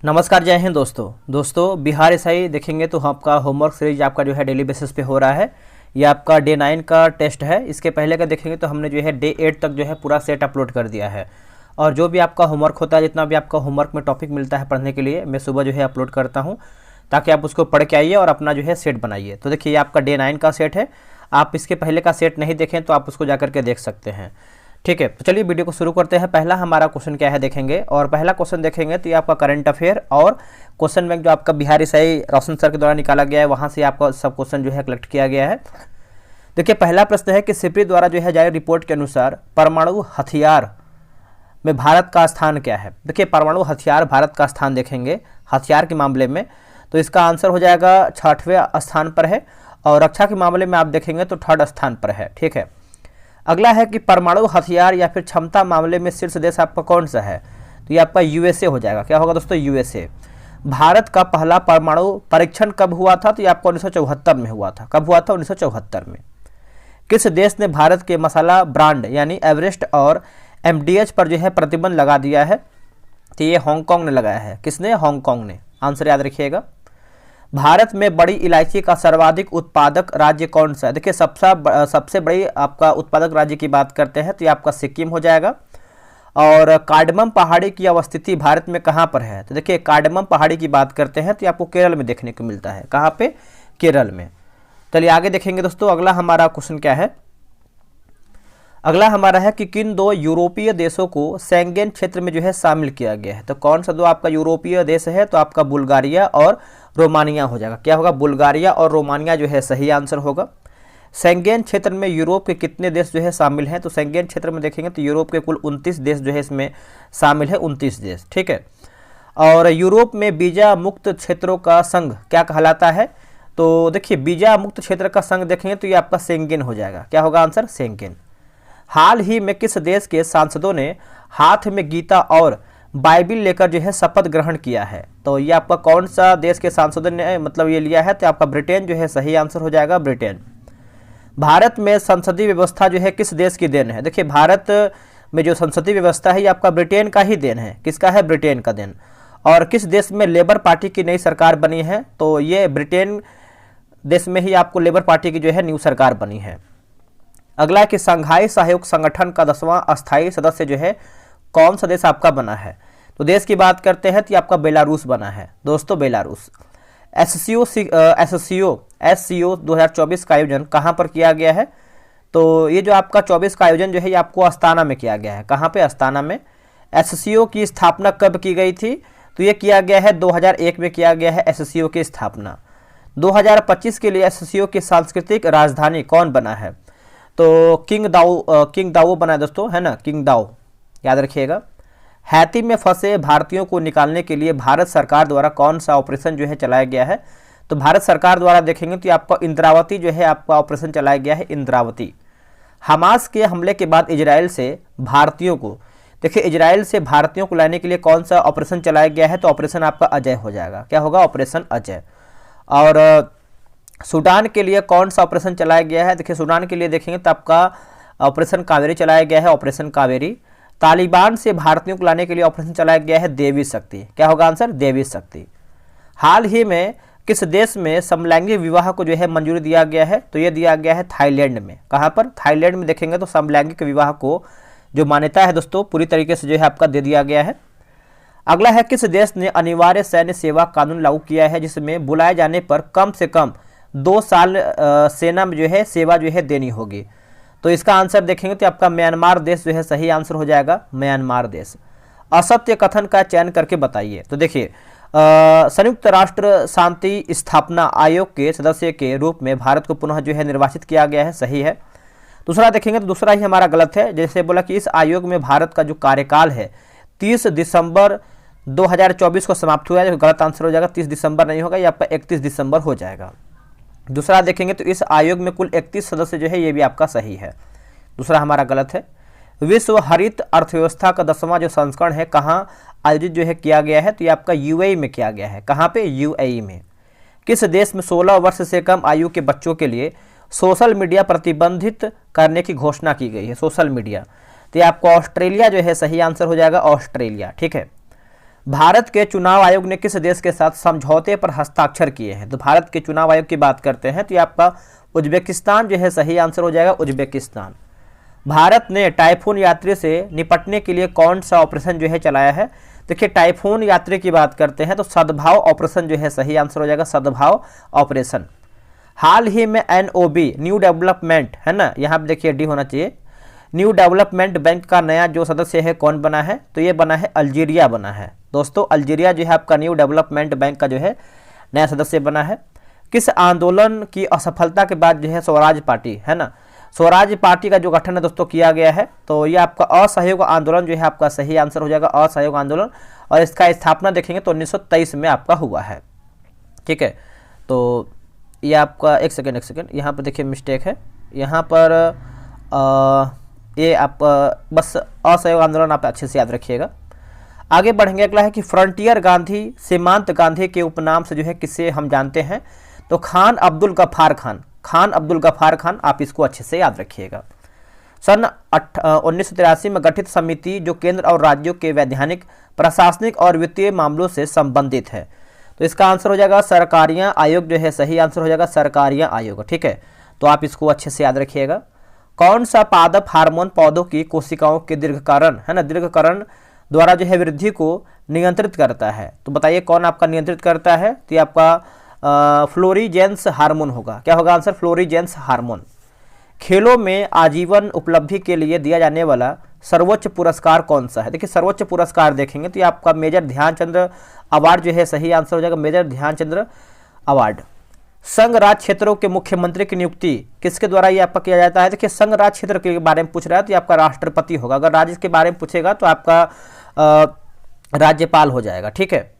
नमस्कार, जय हिंद दोस्तों बिहार एसआई देखेंगे तो आपका होमवर्क सीरीज आपका जो है डेली बेसिस पे हो रहा है। ये आपका डे 9 का टेस्ट है। इसके पहले का देखेंगे तो हमने जो है डे 8 तक जो है पूरा सेट अपलोड कर दिया है। और जो भी आपका होमवर्क होता है, जितना भी आपका होमवर्क में टॉपिक मिलता है पढ़ने के लिए, मैं सुबह जो है अपलोड करता हूँ ताकि आप उसको पढ़ के आइए और अपना जो है सेट बनाइए। तो देखिए, ये आपका डे 9 का सेट है। आप इसके पहले का सेट नहीं देखें तो आप उसको जा करके देख सकते हैं। ठीक है, तो चलिए वीडियो को शुरू करते हैं। पहला हमारा क्वेश्चन क्या है देखेंगे, और पहला क्वेश्चन देखेंगे तो ये आपका करंट अफेयर और क्वेश्चन बैंक जो आपका बिहार एसआई रोशन सर के द्वारा निकाला गया है, वहाँ से आपका सब क्वेश्चन जो है कलेक्ट किया गया है। देखिए, पहला प्रश्न है कि सिप्री द्वारा जो है जारी रिपोर्ट के अनुसार परमाणु हथियार में भारत का स्थान क्या है। देखिए, परमाणु हथियार भारत का स्थान देखेंगे हथियार के मामले में, तो इसका आंसर हो जाएगा 6वें स्थान पर है। और रक्षा के मामले में आप देखेंगे तो 3rd स्थान पर है। ठीक है, अगला है कि परमाणु हथियार या फिर क्षमता मामले में शीर्ष देश आपका कौन सा है, तो ये आपका यूएसए हो जाएगा। क्या होगा दोस्तों, यूएसए। भारत का पहला परमाणु परीक्षण कब हुआ था, तो ये आपको 1974 में हुआ था। कब हुआ था, 1974 में। किस देश ने भारत के मसाला ब्रांड यानी एवरेस्ट और एमडीएच पर जो है प्रतिबंध लगा दिया है, तो ये हांगकांग ने लगाया है। किसने, हांगकांग ने। आंसर याद रखिएगा। भारत में बड़ी इलायची का सर्वाधिक उत्पादक राज्य कौन सा है। देखिए, सबसे बड़ी आपका उत्पादक राज्य की बात करते हैं तो ये आपका सिक्किम हो जाएगा। और कार्डमम पहाड़ी की अवस्थिति भारत में कहाँ पर है, तो देखिए कार्डमम पहाड़ी की बात करते हैं तो ये आपको केरल में देखने को मिलता है। कहाँ पे, केरल में। चलिए आगे देखेंगे दोस्तों। अगला हमारा क्वेश्चन क्या है, अगला हमारा है कि किन 2 यूरोपीय देशों को शेंगेन क्षेत्र में जो है शामिल किया गया है। तो कौन सा 2 आपका यूरोपीय देश है, तो आपका बुल्गारिया और रोमानिया हो जाएगा। क्या होगा, बुल्गारिया और रोमानिया जो है सही आंसर होगा। शेंगेन क्षेत्र में यूरोप के कितने देश जो है शामिल हैं, तो शेंगेन क्षेत्र में देखेंगे तो यूरोप के कुल 29 देश जो है इसमें शामिल है, 29 देश। ठीक है, और यूरोप में वीजा मुक्त क्षेत्रों का संघ क्या कहलाता है, तो देखिए वीजा मुक्त क्षेत्र का संघ देखेंगे तो ये आपका शेंगेन हो जाएगा। क्या होगा आंसर, शेंगेन। हाल ही में किस देश के सांसदों ने हाथ में गीता और बाइबिल लेकर जो है शपथ ग्रहण किया है, तो ये आपका कौन सा देश के सांसदों ने मतलब ये लिया है, तो आपका ब्रिटेन जो है सही आंसर हो जाएगा, ब्रिटेन। भारत में संसदीय व्यवस्था जो है किस देश की देन है। देखिए, भारत में जो संसदीय व्यवस्था है ये आपका ब्रिटेन का ही देन है। किसका है, ब्रिटेन का देन। और किस देश में लेबर पार्टी की नई सरकार बनी है, तो ये ब्रिटेन देश में ही आपको लेबर पार्टी की जो है न्यू सरकार बनी है। अगला है कि शंघाई सहयोग संगठन का 10वां अस्थायी सदस्य जो है कौन सा देश आपका बना है, तो देश की बात करते हैं तो आपका बेलारूस बना है दोस्तों, बेलारूस। एससीओ 2024 का आयोजन कहाँ पर किया गया है, तो ये जो आपका 24 का आयोजन जो है ये आपको अस्ताना में किया गया है। कहाँ पे, अस्ताना में। एससीओ की स्थापना कब की गई थी, तो ये किया गया है 2001 में किया गया है एससीओ की स्थापना। 2025 के लिए एससीओ की सांस्कृतिक राजधानी कौन बना है, तो किंग दाओ बना है दोस्तों, है ना, किंग दाओ, याद रखिएगा। हैती में फंसे भारतीयों को निकालने के लिए भारत सरकार द्वारा कौन सा ऑपरेशन जो है चलाया गया है, तो भारत सरकार द्वारा देखेंगे तो आपका इंद्रावती जो है आपका ऑपरेशन चलाया गया है, इंद्रावती। हमास के हमले के बाद इजराइल से भारतीयों को, देखिए इजराइल से भारतीयों को लाने के लिए कौन सा ऑपरेशन चलाया गया है, तो ऑपरेशन आपका अजय हो जाएगा। क्या होगा, ऑपरेशन अजय। और सूडान के लिए कौन सा ऑपरेशन चलाया गया है, देखिए सूडान के लिए देखेंगे तो आपका ऑपरेशन कावेरी चलाया गया है, ऑपरेशन कावेरी। तालिबान से भारतीयों को लाने के लिए ऑपरेशन चलाया गया है देवी शक्ति। क्या होगा आंसर, देवी शक्ति। हाल ही में किस देश में समलैंगिक विवाह को जो है मंजूरी दिया गया है, तो ये दिया गया है थाईलैंड में। कहाँ पर, थाईलैंड में देखेंगे तो समलैंगिक विवाह को जो मान्यता है दोस्तों पूरी तरीके से जो है आपका दे दिया गया है। अगला है किस देश ने अनिवार्य सैन्य सेवा कानून लागू किया है, जिसमें बुलाए जाने पर कम से कम 2 साल सेना में जो है सेवा जो है देनी होगी, तो इसका आंसर देखेंगे तो आपका म्यांमार देश जो है सही आंसर हो जाएगा, म्यांमार देश। असत्य कथन का चयन करके बताइए, तो देखिए संयुक्त राष्ट्र शांति स्थापना आयोग के सदस्य के रूप में भारत को पुनः जो है निर्वाचित किया गया है, सही है। दूसरा देखेंगे तो दूसरा ही हमारा गलत है। जैसे बोला कि इस आयोग में भारत का जो कार्यकाल है 30 दिसंबर 2024 को समाप्त हुआ है, जो गलत आंसर हो जाएगा। 30 दिसंबर नहीं होगा, ये आपका 31 दिसंबर हो जाएगा। दूसरा देखेंगे तो इस आयोग में कुल 31 सदस्य जो है ये भी आपका सही है, दूसरा हमारा गलत है। विश्व हरित अर्थव्यवस्था का 10वां जो संस्करण है कहाँ आयोजित जो है किया गया है, तो ये आपका यूएई में किया गया है। कहाँ पे, यूएई में। किस देश में 16 वर्ष से कम आयु के बच्चों के लिए सोशल मीडिया प्रतिबंधित करने की घोषणा की गई है, सोशल मीडिया, तो ये आपको ऑस्ट्रेलिया जो है सही आंसर हो जाएगा, ऑस्ट्रेलिया। ठीक है, भारत के चुनाव आयोग ने किस देश के साथ समझौते पर हस्ताक्षर किए हैं? तो भारत के चुनाव आयोग की बात करते हैं तो ये आपका उज्बेकिस्तान जो है सही आंसर हो जाएगा, उज्बेकिस्तान। भारत ने टाइफून यात्री से निपटने के लिए कौन सा ऑपरेशन जो है चलाया है? देखिए टाइफून यात्री की बात करते हैं तो सद्भाव ऑपरेशन जो है सही आंसर हो जाएगा, सद्भाव ऑपरेशन। हाल ही में एनओबी न्यू डेवलपमेंट है ना, यहाँ पे देखिए डी होना चाहिए, न्यू डेवलपमेंट बैंक का नया जो सदस्य है कौन बना है? तो ये बना है अल्जीरिया बना है दोस्तों। अल्जीरिया जो है आपका न्यू डेवलपमेंट बैंक का जो है नया सदस्य बना है। किस आंदोलन की असफलता के बाद जो है स्वराज पार्टी है ना, स्वराज पार्टी का जो गठन है दोस्तों किया गया है? तो ये आपका असहयोग आंदोलन जो है आपका सही आंसर हो जाएगा, असहयोग आंदोलन। और इसका स्थापना देखेंगे तो 1923 में आपका हुआ है। ठीक है, तो ये आपका एक सेकेंड यहाँ पर देखिए मिस्टेक है, यहाँ पर ये आप बस असहयोग आंदोलन आप अच्छे से याद रखिएगा। आगे बढ़ेंगे, अगला है कि फ्रंटियर गांधी सीमांत गांधी के उपनाम से जो है किसे हम जानते हैं? तो खान अब्दुल गफ्फार खान, खान अब्दुल गफ्फार खान, आप इसको अच्छे से याद रखिएगा। सन 1983 में गठित समिति जो केंद्र और राज्यों के वैधानिक, प्रशासनिक और वित्तीय मामलों से संबंधित है, तो इसका आंसर हो जाएगा सरकारियां आयोग जो है सही आंसर हो जाएगा, सरकारियां आयोग। ठीक है, तो आप इसको अच्छे से याद रखिएगा। कौन सा पादप हार्मोन पौधों की कोशिकाओं के दीर्घकरण है ना, दीर्घकरण द्वारा जो है वृद्धि को नियंत्रित करता है? तो बताइए कौन आपका नियंत्रित करता है? तो ये आपका फ्लोरीजेंस हार्मोन होगा। क्या होगा आंसर? फ्लोरीजेंस हार्मोन। खेलों में आजीवन उपलब्धि के लिए दिया जाने वाला सर्वोच्च पुरस्कार कौन सा है? देखिए सर्वोच्च पुरस्कार देखेंगे तो ये आपका मेजर ध्यानचंद्र अवार्ड जो है सही आंसर हो जाएगा, मेजर ध्यानचंद्र अवार्ड। संघ राज क्षेत्रों के मुख्यमंत्री की नियुक्ति किसके द्वारा ये आपका किया जाता है? देखिए संघ राज क्षेत्र के बारे में पूछ रहा है तो ये आपका राष्ट्रपति होगा। अगर राज्य के बारे में पूछेगा तो आपका राज्यपाल हो जाएगा। ठीक है,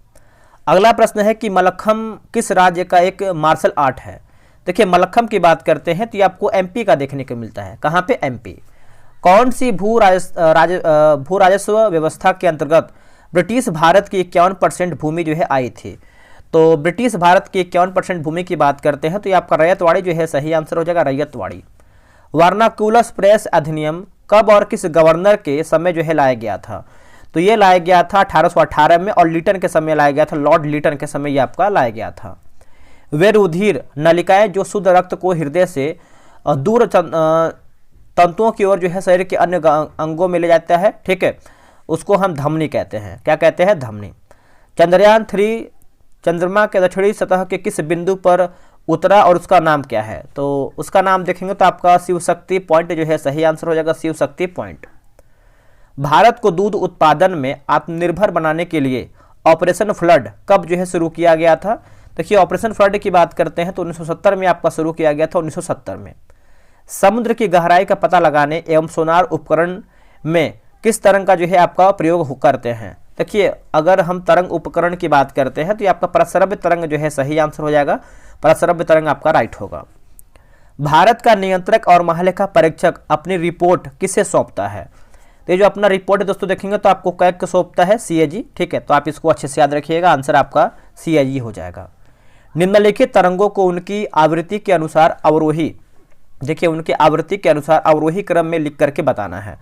अगला प्रश्न है कि मलखम किस राज्य का एक मार्शल आर्ट है? देखिए मलखम की बात करते हैं तो ये आपको एमपी का देखने को मिलता है। कहाँ पे? एमपी। कौन सी भू राजस्व व्यवस्था के अंतर्गत ब्रिटिश भारत की 51% भूमि जो है आई थी? तो ब्रिटिश भारत की 51% भूमि की बात करते हैं तो ये आपका रैयतवाड़ी जो है सही आंसर हो जाएगा, रैयतवाड़ी। वर्नाक्यूलस प्रेस अधिनियम कब और किस गवर्नर के समय जो है लाया गया था? तो ये लाया गया था 1818 में और लीटन के समय लाया गया था, लॉर्ड लीटन के समय ये आपका लाया गया था। वे रुधिर नलिकाएं जो शुद्ध रक्त को हृदय से दूर तंतुओं की ओर जो है शरीर के अन्य अंगों में ले जाता है, ठीक है, उसको हम धमनी कहते हैं। क्या कहते हैं? धमनी। चंद्रयान 3 चंद्रमा के दक्षिणी सतह के किस बिंदु पर उतरा और उसका नाम क्या है? तो उसका नाम देखेंगे तो आपका शिव शक्ति पॉइंट जो है सही आंसर हो जाएगा, शिव शक्ति पॉइंट। भारत को दूध उत्पादन में आत्मनिर्भर बनाने के लिए ऑपरेशन फ्लड कब जो है शुरू किया गया था? देखिए ऑपरेशन फ्लड की बात करते हैं तो 1970 में आपका शुरू किया गया था, 1970 में। समुद्र की गहराई का पता लगाने एवं सोनार उपकरण में किस तरंग का जो है आपका प्रयोग करते हैं? देखिए अगर हम तरंग उपकरण की बात करते हैं तो ये आपका प्रसरव्य तरंग जो है सही आंसर हो जाएगा, प्रसरव्य तरंग आपका राइट होगा। भारत का नियंत्रक और महालेखा परीक्षक अपनी रिपोर्ट किसे सौंपता है? तो ये जो अपना रिपोर्ट है दोस्तों देखेंगे तो आपको कैग को सौंपता है, सीएजी। ठीक है, तो आप इसको अच्छे से याद रखिएगा, आंसर आपका सीएजी हो जाएगा। निम्नलिखित तरंगों को उनकी आवृत्ति के अनुसार अवरोही, देखिए उनकी आवृत्ति के अनुसार अवरोही क्रम में लिख करके बताना है।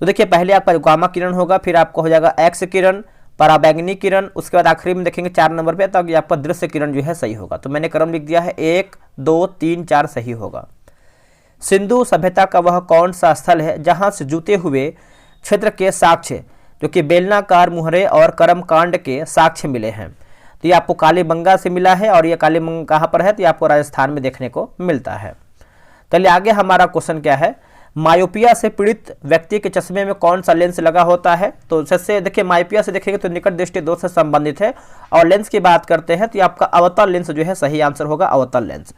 तो देखिए पहले आपका गामा किरण होगा, फिर आपका हो जाएगा एक्स किरण, पराबैंगनी किरण, उसके बाद आखिरी में देखेंगे 4 नंबर पे तब आपका दृश्य किरण जो है सही होगा। तो मैंने क्रम लिख दिया है 1 2 3 4 सही होगा। सिंधु सभ्यता का वह कौन सा स्थल है जहां से जुते हुए क्षेत्र के साक्ष्य जो कि बेलनाकार मुहरे और कर्मकांड के साक्ष्य मिले हैं? तो ये आपको कालीबंगा से मिला है और ये कालीबंगा कहाँ पर है? तो ये आपको राजस्थान में देखने को मिलता है। चलिए आगे हमारा क्वेश्चन क्या है, मायोपिया से पीड़ित व्यक्ति के चश्मे में कौन सा लेंस लगा होता है? तो जैसे देखिए मायोपिया से देखेंगे तो निकट दृष्टि दोष से संबंधित है और लेंस की बात करते हैं तो ये आपका अवतल लेंस जो है सही आंसर होगा, अवतल लेंस।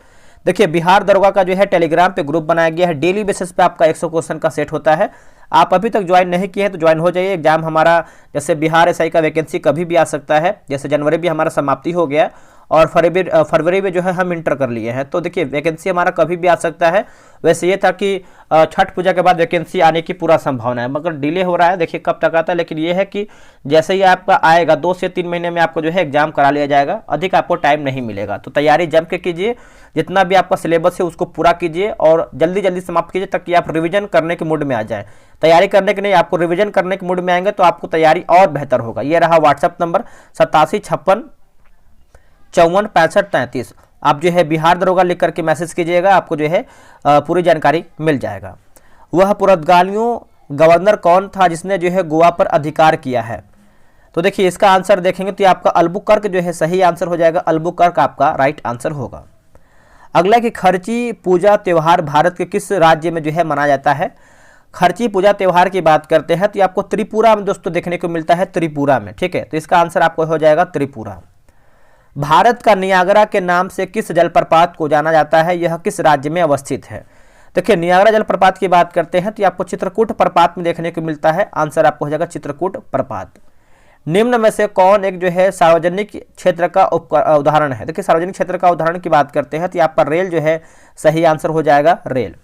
देखिए बिहार दरोगा का जो है टेलीग्राम पे ग्रुप बनाया गया है, डेली बेसिस पे आपका 100 क्वेश्चन का सेट होता है। आप अभी तक ज्वाइन नहीं किए हैं तो ज्वाइन हो जाइए। एग्जाम हमारा जैसे बिहार एसआई का वैकेंसी कभी भी आ सकता है, जैसे जनवरी भी हमारा समाप्ति हो गया और फरवरी में जो है हम इंटर कर लिए हैं। तो देखिए वैकेंसी हमारा कभी भी आ सकता है। वैसे ये था कि छठ पूजा के बाद वैकेंसी आने की पूरा संभावना है, मगर डिले हो रहा है, देखिए कब तक आता है। लेकिन ये है कि जैसे ही आपका आएगा 2 से 3 महीने में आपको जो है एग्जाम करा लिया जाएगा, अधिक आपको टाइम नहीं मिलेगा। तो तैयारी जम के कीजिए, जितना भी आपका सिलेबस है उसको पूरा कीजिए और जल्दी जल्दी समाप्त कीजिए, ताकि आप रिवीजन करने के मूड में आ जाए। तैयारी करने के नहीं, आपको रिवीजन करने के मूड में आएंगे तो आपको तैयारी और बेहतर होगा। ये रहा व्हाट्सएप नंबर 8756546533। आप जो है बिहार दरोगा लिख करके मैसेज कीजिएगा, आपको जो है पूरी जानकारी मिल जाएगा। वह पुर्तगालियों गवर्नर कौन था जिसने जो है गोवा पर अधिकार किया है? तो देखिए इसका आंसर देखेंगे तो आपका अल्बुकर्क जो है सही आंसर हो जाएगा। अल्बुकर्क आपका राइट आंसर होगा। अगला कि खर्ची पूजा त्यौहार भारत के किस राज्य में जो है मनाया जाता है? खर्ची पूजा त्यौहार की बात करते हैं तो आपको त्रिपुरा में दोस्तों देखने को मिलता है, त्रिपुरा में, ठीक है। तो इसका आंसर आपको हो जाएगा त्रिपुरा। भारत का नियाग्रा के नाम से किस जलप्रपात को जाना जाता है? यह किस राज्य में अवस्थित है? देखिए नियाग्रा जलप्रपात की बात करते हैं तो आपको चित्रकूट प्रपात में देखने को मिलता है। आंसर आपको हो जाएगा चित्रकूट प्रपात। निम्न में से कौन एक जो है सार्वजनिक क्षेत्र का उदाहरण है? देखिए सार्वजनिक क्षेत्र का उदाहरण की बात करते हैं तो आपका रेल जो है सही आंसर हो जाएगा, रेल।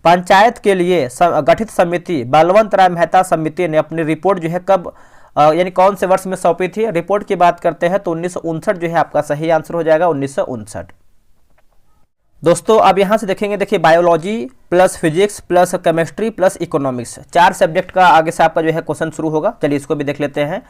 पंचायत के लिए गठित समिति बलवंत राय मेहता समिति ने अपनी रिपोर्ट जो है कब यानी कौन से वर्ष में सौंपी थी? रिपोर्ट की बात करते हैं तो 1959 जो है आपका सही आंसर हो जाएगा, 1959। दोस्तों अब यहां से देखेंगे, देखिए biology plus physics plus chemistry plus economics, 4 subject का आगे से आपका जो है क्वेश्चन शुरू होगा। चलिए इसको भी देख लेते हैं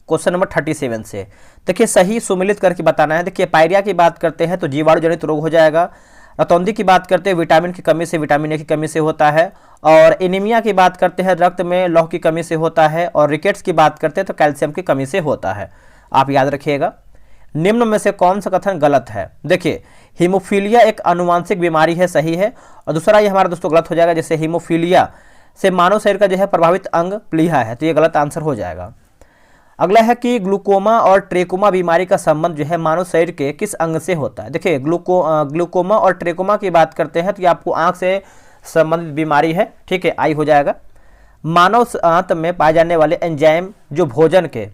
क्वेश्चन नंबर 37 से। देखिए सही सुमिलित करके बताना है। देखिए पायरिया की बात करते हैं तो जीवाणु जनित रोग हो जाएगा। रतौंधी की बात करते हैं विटामिन की कमी से, विटामिन ए की कमी से होता है। और एनीमिया की बात करते हैं रक्त में लौह की कमी से होता है। और रिकेट्स की बात करते हैं तो कैल्शियम की कमी से होता है। आप याद रखिएगा। निम्न में से कौन सा कथन गलत है? देखिए हीमोफीलिया एक आनुवांशिक बीमारी है, सही है। और दूसरा ये हमारा दोस्तों गलत हो जाएगा, जैसे हीमोफीलिया से मानव शरीर का जो है प्रभावित अंग प्लीहा है, तो ये गलत आंसर हो जाएगा। अगला है कि ग्लूकोमा और ट्रेकोमा बीमारी का संबंध जो है मानव शरीर के किस अंग से होता है? देखिए ग्लूकोमा और ट्रेकोमा की बात करते हैं तो ये आपको आंख से संबंधित बीमारी है, ठीक है, आई हो जाएगा। मानव आंत में पाए जाने वाले एंजाइम जो भोजन के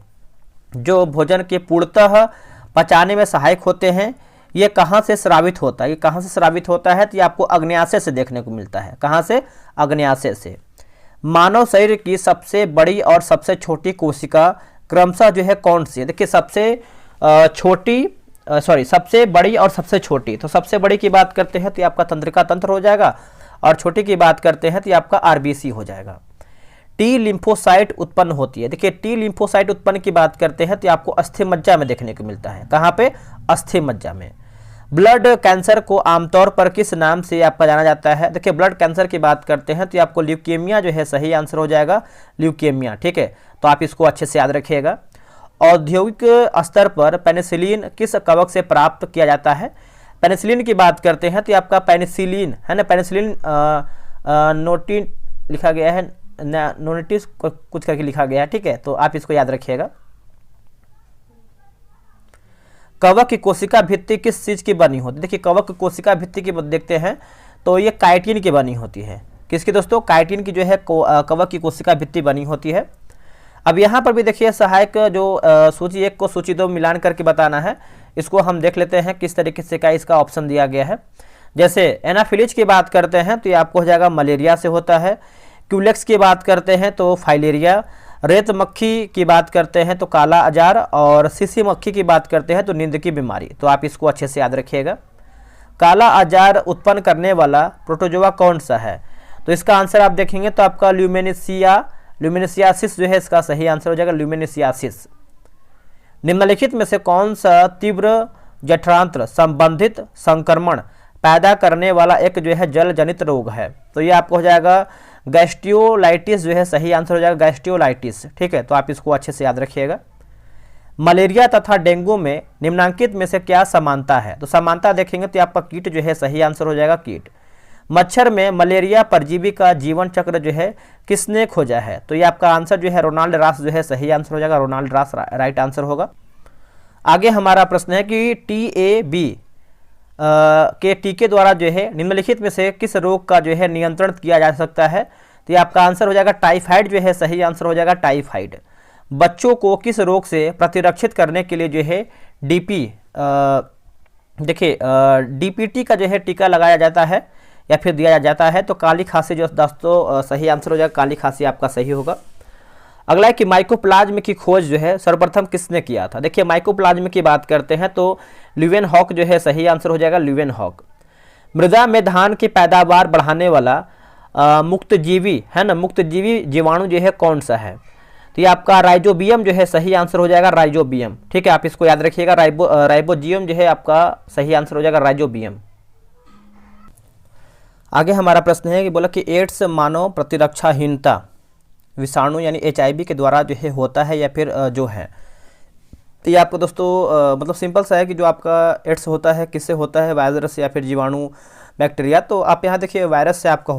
पूर्णतः पचाने में सहायक होते हैं, ये कहाँ से स्रावित होता है? ये कहाँ से स्रावित होता है? तो ये आपको अग्न्याशय से देखने को मिलता है। कहाँ से? अग्न्याशय से। मानव शरीर की सबसे बड़ी और सबसे छोटी कोशिका क्रमशः जो है कौन सी है? देखिए सबसे बड़ी और सबसे छोटी, तो सबसे बड़ी की बात करते हैं तो आपका तंत्रिका तंत्र हो जाएगा, और छोटी की बात करते हैं तो आपका आरबीसी हो जाएगा। टी लिम्फोसाइट उत्पन्न होती है। देखिए टी लिम्फोसाइट उत्पन्न की बात करते हैं तो आपको अस्थि मज्जा में देखने को मिलता है। कहाँ पे? अस्थि मज्जा में। ब्लड कैंसर को आमतौर पर किस नाम से आपका जाना जाता है? देखिए ब्लड कैंसर की बात करते हैं तो आपको ल्यूकेमिया जो है सही आंसर हो जाएगा, ल्यूकेमिया, ठीक है। तो आप इसको अच्छे से याद रखिएगा। औद्योगिक स्तर पर पेनिसिलिन किस कवक से प्राप्त किया जाता है? पेनिसिलिन की बात करते हैं तो आपका पेनिसिलिन है ना, पेनिसिलिन नोटी लिखा गया है, नोटिस कुछ करके लिखा गया है, ठीक है। तो आप इसको याद रखिएगा। कवक की कोशिका भित्ति किस चीज की बनी होती है? देखिए कवक की कोशिका भित्ति की देखते हैं तो ये काइटिन की बनी होती है। किसकी दोस्तों? काइटिन की जो है कवक की कोशिका भित्ति बनी होती है। अब यहाँ पर भी देखिए सहायक जो सूची 1 को सूची 2 मिलान करके बताना है, इसको हम देख लेते हैं किस तरीके से का इसका ऑप्शन दिया गया है। जैसे एनाफिलिज की बात करते हैं तो ये आपको हो जाएगा मलेरिया से होता है। क्यूलेक्स की बात करते हैं तो फाइलेरिया। रेत मक्खी की बात करते हैं तो काला अजार। और सीसी मक्खी की बात करते हैं तो नींद की बीमारी। तो आप इसको अच्छे से याद रखिएगा। काला अजार उत्पन्न करने वाला प्रोटोजोआ कौन सा है? तो इसका आंसर आप देखेंगे तो आपका ल्यूमिनेसियासिस जो है इसका सही आंसर हो जाएगा, ल्यूमिनेसियासिस। निम्नलिखित में से कौन सा तीव्र जठरांत्र संबंधित संक्रमण पैदा करने वाला एक जो है जल जनित रोग है? तो ये आपको हो जाएगा गैस्ट्रियोलाइटिस जो है सही आंसर हो जाएगा, गैस्ट्रियोलाइटिस, ठीक है। तो आप इसको अच्छे से याद रखिएगा। मलेरिया तथा डेंगू में निम्नांकित में से क्या समानता है? तो समानता देखेंगे तो आपका कीट जो है सही आंसर हो जाएगा, कीट। मच्छर में मलेरिया परजीवी का जीवन चक्र जो है किसने खोजा है? तो ये आपका आंसर जो है रोनाल्ड रॉस जो है सही आंसर हो जाएगा, रोनाल्ड रॉस राइट आंसर होगा। आगे हमारा प्रश्न है कि TAB के टीके द्वारा जो है निम्नलिखित में से किस रोग का जो है नियंत्रण किया जा सकता है? तो ये आपका आंसर हो जाएगा टाइफाइड जो है सही आंसर हो जाएगा, टाइफाइड। बच्चों को किस रोग से प्रतिरक्षित करने के लिए जो है देखिए डीपीटी का जो है टीका लगाया जाता है या फिर दिया जाता है। तो काली खांसी जो दोस्तों सही आंसर हो जाएगा, काली खांसी आपका सही होगा। अगला है कि माइकोप्लाज्म की खोज जो है सर्वप्रथम किसने किया था। देखिए माइकोप्लाज्म की बात करते हैं तो ल्यूवेनहॉक जो है सही आंसर हो जाएगा, ल्यूवेनहॉक। मृदा में धान की पैदावार बढ़ाने वाला मुक्तजीवी है ना, मुक्तजीवी जीवाणु जो है कौन सा है। तो ये आपका राइजोबियम जो है सही आंसर हो जाएगा, राइजोबियम। ठीक है, आप इसको याद रखिएगा, राइबोजियम जो है आपका सही आंसर हो जाएगा, राइजोबियम। आगे हमारा प्रश्न है कि बोला कि एड्स मानव प्रतिरक्षाहीनता विषाणु यानी HIV के द्वारा जो है होता है या फिर जो है। तो ये आपको दोस्तों मतलब सिंपल सा है कि जो आपका एड्स होता है किससे होता है, वायरस या फिर जीवाणु बैक्टीरिया। तो आप यहाँ देखिए वायरस से आपका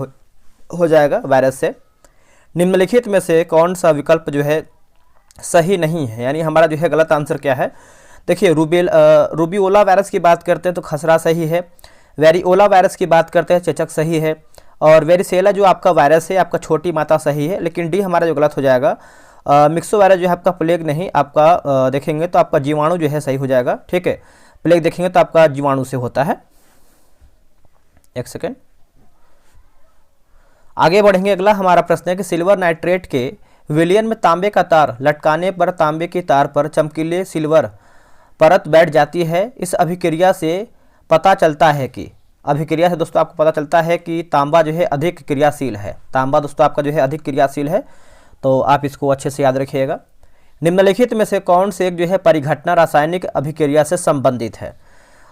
हो जाएगा, वायरस से। निम्नलिखित में से कौन सा विकल्प जो है सही नहीं है, यानी हमारा जो है गलत आंसर क्या है। देखिए रूबियोला वायरस की बात करते हैं तो खसरा सही है, वेरिओला वायरस की बात करते हैं चेचक सही है, और वेरिसेला जो आपका वायरस है आपका छोटी माता सही है। लेकिन डी हमारा जो गलत हो जाएगा, मिक्सो वायरस जो है आपका प्लेग नहीं, आपका देखेंगे तो आपका जीवाणु जो है सही हो जाएगा। ठीक है, प्लेग देखेंगे तो आपका जीवाणु से होता है। एक सेकेंड, आगे बढ़ेंगे। अगला हमारा प्रश्न है कि सिल्वर नाइट्रेट के विलयन में तांबे का तार लटकाने पर तांबे की तार पर चमकीले सिल्वर परत बैठ जाती है। इस अभिक्रिया से पता चलता है कि, अभिक्रिया से दोस्तों आपको पता चलता है कि तांबा जो है अधिक क्रियाशील है। तांबा दोस्तों आपका जो है अधिक क्रियाशील है, तो आप इसको अच्छे से याद रखिएगा। निम्नलिखित में से कौन से एक जो है परिघटना रासायनिक अभिक्रिया से संबंधित है।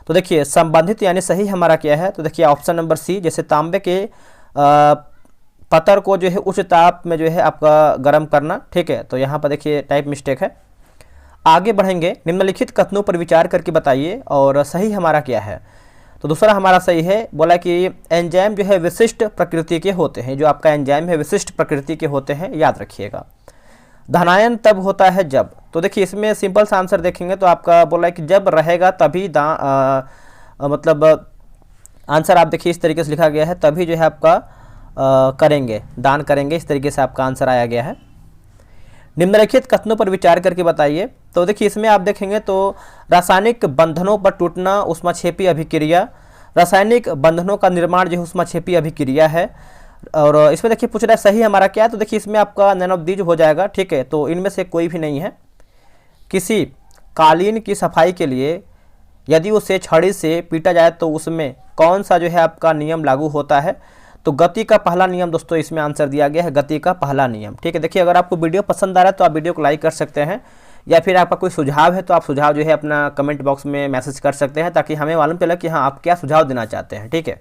तो देखिए संबंधित यानी सही हमारा क्या है, तो देखिए ऑप्शन नंबर सी, जैसे तांबे के पत्थर को जो है उच्च ताप में जो है आपका गर्म करना। ठीक है, तो यहाँ पर देखिए टाइप मिस्टेक है। आगे बढ़ेंगे, निम्नलिखित कथनों पर विचार करके बताइए और सही हमारा क्या है। तो दूसरा हमारा सही है, बोला कि एंजाइम जो है विशिष्ट प्रकृति के होते हैं। जो आपका एंजाइम है विशिष्ट प्रकृति के होते हैं, याद रखिएगा। धनायन तब होता है जब, तो देखिए इसमें सिंपल सा आंसर देखेंगे तो आपका बोला है कि जब रहेगा तभी मतलब आंसर आप देखिए इस तरीके से लिखा गया है, तभी जो है आपका करेंगे, दान करेंगे, इस तरीके से आपका आंसर आया गया है। निम्नलिखित कथनों पर विचार करके बताइए। तो देखिए इसमें आप देखेंगे तो रासायनिक बंधनों पर टूटना ऊष्माक्षेपी अभिक्रिया, रासायनिक बंधनों का निर्माण जो ऊष्माक्षेपी अभिक्रिया है। और इसमें देखिए पूछ रहा है सही हमारा क्या है, तो देखिए इसमें आपका नन ऑफ दीज हो जाएगा। ठीक है, तो इनमें से कोई भी नहीं है। किसी कालीन की सफाई के लिए यदि उसे छड़ी से पीटा जाए तो उसमें कौन सा जो है आपका नियम लागू होता है। तो गति का पहला नियम दोस्तों इसमें आंसर दिया गया है, गति का पहला नियम। ठीक है, देखिए अगर आपको वीडियो पसंद आ रहा है तो आप वीडियो को लाइक कर सकते हैं, या फिर आपका कोई सुझाव है तो आप सुझाव जो है अपना कमेंट बॉक्स में मैसेज कर सकते हैं, ताकि हमें मालूम चले कि हाँ आप क्या सुझाव देना चाहते हैं। ठीक है,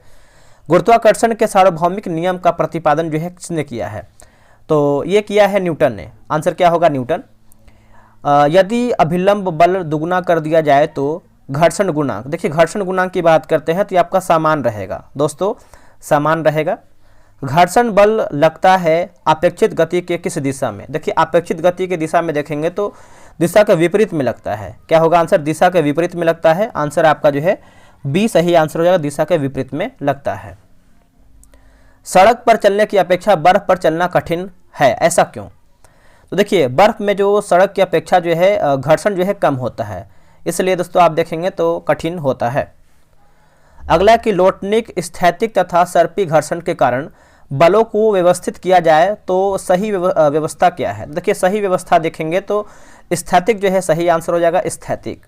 गुरुत्वाकर्षण के सार्वभौमिक नियम का प्रतिपादन जो है किसने किया है। तो ये किया है न्यूटन ने। आंसर क्या होगा, न्यूटन। यदि अभिलंब बल दुगुना कर दिया जाए तो घर्षण गुणांक, देखिए घर्षण गुणांक की बात करते हैं तो ये आपका समान रहेगा दोस्तों, समान रहेगा। घर्षण बल लगता है अपेक्षित गति के किस दिशा में। देखिए अपेक्षित गति के दिशा में देखेंगे तो दिशा के विपरीत में लगता है। क्या होगा आंसर, दिशा के विपरीत में लगता है। आंसर आपका जो है बी सही आंसर हो जाएगा, दिशा के विपरीत में लगता है। सड़क पर चलने की अपेक्षा बर्फ पर चलना कठिन है, ऐसा क्यों। तो देखिए बर्फ में जो सड़क की अपेक्षा जो है घर्षण जो है कम होता है, इसलिए दोस्तों आप देखेंगे तो कठिन होता है। अगला कि लोटनिक, स्थैतिक तथा सर्पी घर्षण के कारण बलों को व्यवस्थित किया जाए तो सही व्यवस्था क्या है। देखिए सही व्यवस्था देखेंगे तो स्थैतिक जो है सही आंसर हो जाएगा, स्थैतिक।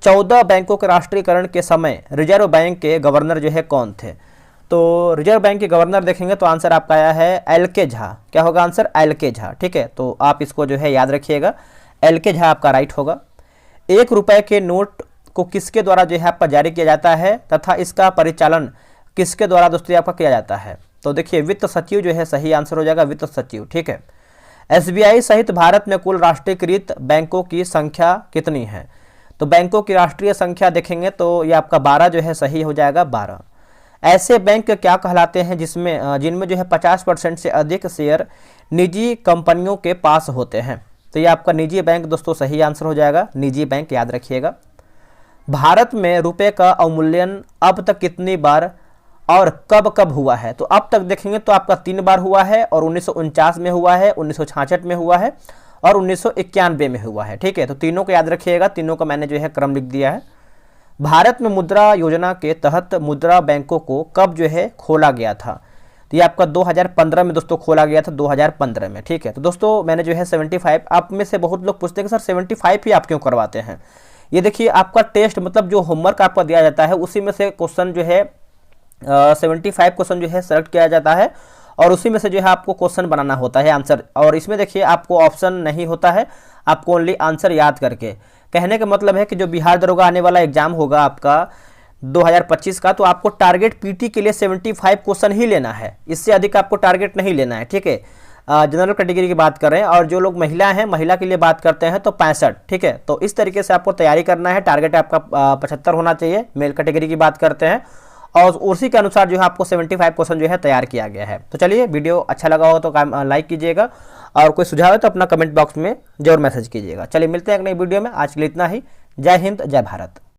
14 बैंकों के राष्ट्रीयकरण के समय रिजर्व बैंक के गवर्नर जो है कौन थे। तो रिजर्व बैंक के गवर्नर देखेंगे तो आंसर आपका आया है एल.के. झा। क्या होगा आंसर, एल.के. झा। ठीक है, तो आप इसको जो है याद रखिएगा, एल.के. झा आपका राइट होगा। 1 रुपए के नोट को किसके द्वारा जो है आपका जारी किया जाता है तथा इसका परिचालन किसके द्वारा दोस्तों आपका किया जाता है। तो देखिए वित्त सचिव जो है सही आंसर हो जाएगा, वित्त सचिव। ठीक है, एसबीआई सहित भारत में कुल राष्ट्रीयकृत बैंकों की संख्या कितनी है। तो बैंकों की राष्ट्रीय संख्या देखेंगे तो ये आपका 12 जो है सही हो जाएगा, 12। ऐसे बैंक क्या कहलाते हैं जिनमें जो है 50% से अधिक शेयर निजी कंपनियों के पास होते हैं। तो ये आपका निजी बैंक दोस्तों सही आंसर हो जाएगा, निजी बैंक, याद रखिएगा। भारत में रुपए का अवमूल्यन अब तक कितनी बार और कब कब हुआ है। तो अब तक देखेंगे तो आपका 3 बार हुआ है, और 1949 में हुआ है, 1966 में हुआ है, और 1991 में हुआ है। ठीक है, तो तीनों को याद रखिएगा, तीनों का मैंने जो है क्रम लिख दिया है। भारत में मुद्रा योजना के तहत मुद्रा बैंकों को कब जो है खोला गया था? तो ये आपका 2015 में दोस्तों खोला गया था, 2015 में। ठीक है, तो दोस्तों मैंने जो है 75, आप में से बहुत लोग पूछते हैं कि सर 75 ही आप क्यों करवाते हैं? ये देखिए, आपका टेस्ट मतलब जो होमवर्क आपका दिया जाता है उसी में से क्वेश्चन जो है 75 क्वेश्चन जो है सेलेक्ट किया जाता है और उसी में से जो है आपको क्वेश्चन बनाना होता है, आंसर। और इसमें देखिए आपको ऑप्शन नहीं होता है, आपको ओनली आंसर याद करके। कहने का मतलब है कि जो बिहार दरोगा आने वाला एग्जाम होगा आपका 2025 का, तो आपको टारगेट पीटी के लिए 75 क्वेश्चन ही लेना है, इससे अधिक आपको टारगेट नहीं लेना है। ठीक है, जनरल कैटेगरी की बात कर रहे हैं, और जो लोग महिला हैं, महिला के लिए बात करते हैं तो 65। ठीक है, तो इस तरीके से आपको तैयारी करना है। टारगेट आपका 75 होना चाहिए, मेल कैटेगरी की बात करते हैं, और उसी के अनुसार जो है आपको 75 क्वेश्चन जो है तैयार किया गया है। तो चलिए, वीडियो अच्छा लगा हो तो लाइक कीजिएगा, और कोई सुझाव है तो अपना कमेंट बॉक्स में जरूर मैसेज कीजिएगा। चलिए मिलते हैं एक नई वीडियो में, आज के लिए इतना ही। जय हिंद, जय भारत।